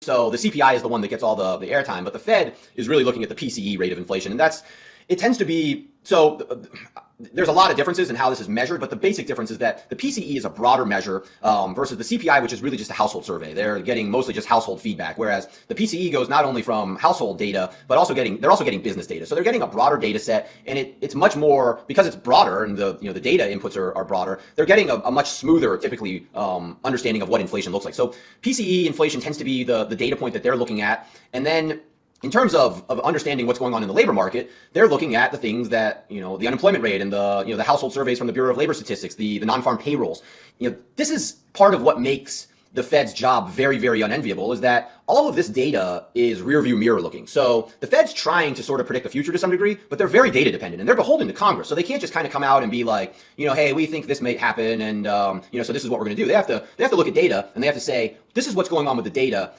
So the CPI is the one that gets all the airtime, but the Fed is really looking at the PCE rate of inflation, and it tends to be so. There's a lot of differences in how this is measured, but the basic difference is that the PCE is a broader measure versus the CPI, which is really just a household survey. They're getting mostly just household feedback, whereas the PCE goes not only from household data, but they're also getting business data. So they're getting a broader data set, and it's much more, because it's broader and the data inputs are broader. They're getting a much smoother, typically, understanding of what inflation looks like. So PCE inflation tends to be the data point that they're looking at, and then in terms of understanding what's going on in the labor market, they're looking at the things that, the unemployment rate and the household surveys from the Bureau of Labor Statistics, the non-farm payrolls. This is part of what makes the Fed's job very, very unenviable, is that all of this data is rear view mirror looking. So the Fed's trying to sort of predict the future to some degree, but they're very data dependent and they're beholden to Congress. So they can't just kind of come out and be like, hey, we think this may happen, and so this is what we're going to do. They have to look at data, and they have to say, this is what's going on with the data,